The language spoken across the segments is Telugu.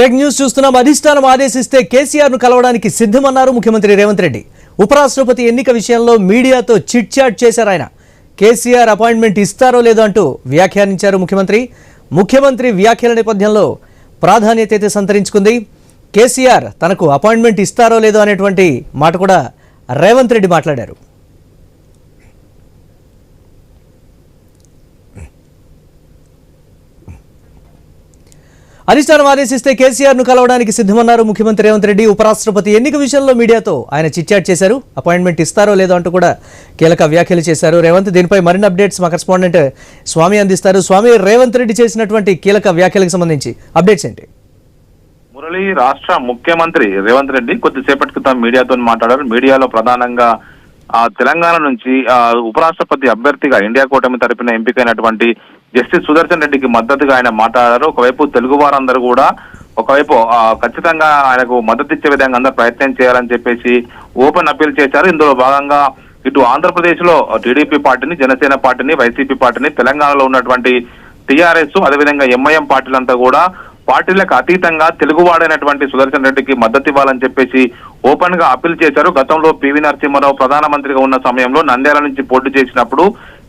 బ్రేక్ న్యూస్ చూస్తున్నాం. అధిష్టానం ఆదేశిస్తే కేసీఆర్ ను కలవడానికి సిద్ధమన్నారు ముఖ్యమంత్రి రేవంత్ రెడ్డి. ఉపరాష్ట్రపతి ఎన్నిక విషయంలో మీడియాతో చిట్ చాట్ చేశారు ఆయన. కేసీఆర్ అపాయింట్మెంట్ ఇస్తారో లేదో అంటూ వ్యాఖ్యానించారు ముఖ్యమంత్రి వ్యాఖ్యల నేపథ్యంలో ప్రాధాన్యత అయితే సంతరించుకుంది. కేసీఆర్ తనకు అపాయింట్మెంట్ ఇస్తారో లేదో అనేటువంటి మాట కూడా రేవంత్ రెడ్డి మాట్లాడారు. అధిష్టానం ఆదేశిస్తే కేసీఆర్ ను కలవడానికి సిద్ధమన్నారు ముఖ్యమంత్రి రేవంత్ రెడ్డి. ఉపరాష్ట్రపతి ఎన్నిక విషయంలో మీడియాతో ఆయన చిట్చాట్ చేశారు. అపాయింట్మెంట్ ఇస్తారో లేదో అంటూ కూడా కీలక వ్యాఖ్యలు చేశారు రేవంత్. దీనిపై మరిన్ని అప్డేట్స్ మా కరెస్పాండెంట్ స్వామి అందిస్తారు. స్వామి, రేవంత్ రెడ్డి చేసినటువంటి కీలక వ్యాఖ్యలకు సంబంధించి అప్డేట్స్ ఏంటి? మురళి, రాష్ట్ర ముఖ్యమంత్రి రేవంత్ రెడ్డి కొద్దిసేపటి క్రితం మీడియాతో మాట్లాడారు. మీడియాలో ప్రధానంగా తెలంగాణ నుంచి ఉపరాష్ట్రపతి అభ్యర్థిగా ఇండియా కూటమి తరపున ఎంపికైనటువంటి జస్టిస్ సుదర్శన్ రెడ్డికి మద్దతుగా ఆయన మాట్లాడారు. ఒకవైపు తెలుగు వారందరూ కూడా ఒకవైపు ఖచ్చితంగా ఆయనకు మద్దతు ఇచ్చే విధంగా అందరూ ప్రయత్నం చేయాలని చెప్పేసి ఓపెన్ అప్పీల్ చేశారు. ఇందులో భాగంగా ఇటు ఆంధ్రప్రదేశ్ లో టీడీపీ పార్టీని, జనసేన పార్టీని, వైసీపీ పార్టీని, తెలంగాణలో ఉన్నటువంటి టీఆర్ఎస్, అదేవిధంగా ఎంఐఎం పార్టీలంతా కూడా పార్టీలకు అతీతంగా తెలుగువాడైనటువంటి సుదర్శన్ రెడ్డికి మద్దతు ఇవ్వాలని చెప్పేసి ఓపెన్ గా అప్పీల్ చేశారు. గతంలో పివి నరసింహారావు ప్రధానమంత్రిగా ఉన్న సమయంలో నంద్యాల నుంచి పోటీ చేసినప్పుడు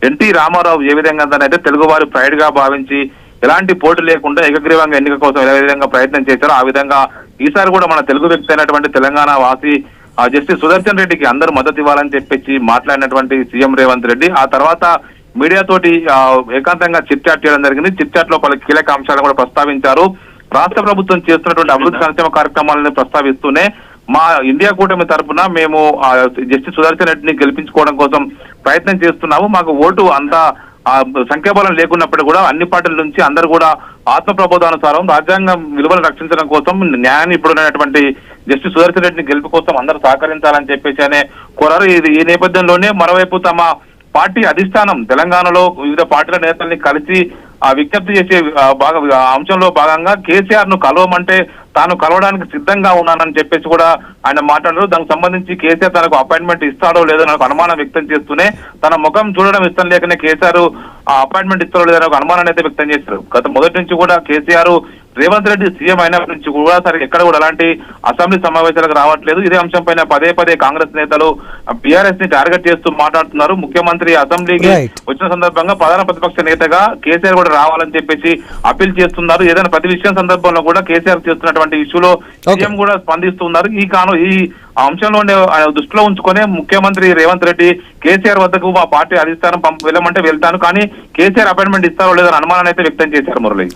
ఎన్టీ రామారావు ఏ విధంగానైతే తెలుగువారి ప్రైడ్ గా భావించి ఎలాంటి పోటీ లేకుండా ఏకగ్రీవంగా ఎన్నిక కోసం ఏ విధంగా ప్రయత్నం చేశారో ఆ విధంగా ఈసారి కూడా మన తెలుగు వ్యక్తి అయినటువంటి తెలంగాణ వాసి జస్టిస్ సుదర్శన్ రెడ్డికి అందరూ మద్దతు ఇవ్వాలని చెప్పేసి మాట్లాడినటువంటి సీఎం రేవంత్ రెడ్డి ఆ తర్వాత మీడియా తోటి ఏకాంతంగా చిట్ చాట్ చేయడం జరిగింది. చిట్ చాట్ లో పలు కీలక అంశాలను కూడా ప్రస్తావించారు. రాష్ట్ర ప్రభుత్వం చేస్తున్నటువంటి అభివృద్ధి సంక్షేమ కార్యక్రమాలను ప్రస్తావిస్తూనే మా ఇండియా కూటమి తరఫున మేము జస్టిస్ సుదర్శన్ రెడ్డిని గెలిపించుకోవడం కోసం ప్రయత్నం చేస్తున్నాము. మాకు ఓటు అంతా సంఖ్యాబలం లేకున్నప్పుడు కూడా అన్ని పార్టీల నుంచి అందరూ కూడా ఆత్మ ప్రబోధానుసారం రాజ్యాంగం విలువలు రక్షించడం కోసం న్యాయాన్ని ఇప్పుడున్నటువంటి జస్టిస్ సుదర్శన్ రెడ్డిని గెలుపు కోసం అందరూ సహకరించాలని చెప్పేసి అనే కోరారు. ఈ నేపథ్యంలోనే మరోవైపు తమ పార్టీ అధిష్టానం తెలంగాణలో వివిధ పార్టీల నేతల్ని కలిసి విజ్ఞప్తి చేసే అంశంలో భాగంగా కేసీఆర్ ను కలవమంటే తాను కలవడానికి సిద్ధంగా ఉన్నానని చెప్పేసి కూడా ఆయన మాట్లాడారు. దానికి సంబంధించి కేసీఆర్ తనకు అపాయింట్మెంట్ ఇస్తాడో లేదో నాకు అనుమానం వ్యక్తం చేస్తూనే తన ముఖం చూడడం ఇష్టం లేకనే కేసీఆర్ అపాయింట్మెంట్ ఇస్తాడో లేదో నాకు అనుమానాన్ని అయితే వ్యక్తం చేశారు. గత మొదటి నుంచి కూడా కేసీఆర్ రేవంత్ రెడ్డి సీఎం అయినప్పటి నుంచి కూడా సరే ఎక్కడ కూడా అలాంటి అసెంబ్లీ సమావేశాలకు రావట్లేదు. ఇదే అంశం పైన పదే కాంగ్రెస్ నేతలు బీఆర్ఎస్ ని టార్గెట్ చేస్తూ మాట్లాడుతున్నారు. ముఖ్యమంత్రి అసెంబ్లీకి వచ్చిన సందర్భంగా ప్రధాన ప్రతిపక్ష నేతగా కేసీఆర్ కూడా రావాలని చెప్పేసి అప్పీల్ చేస్తున్నారు. ఏదైనా ప్రతి విషయం సందర్భంలో కూడా కేసీఆర్ చేస్తున్నటువంటి ఇష్యూలో సీఎం కూడా స్పందిస్తున్నారు. ఈ అంశంలోనే దృష్టిలో ఉంచుకునే ముఖ్యమంత్రి రేవంత్ రెడ్డి కేసీఆర్ వద్దకు మా పార్టీ అధిష్టానం వెళ్ళమంటే వెళ్తాను, కానీ కేసీఆర్ అపాయింట్మెంట్ ఇస్తారో లేదని అనుమానాన్ని అయితే వ్యక్తం చేశారు. మురళి.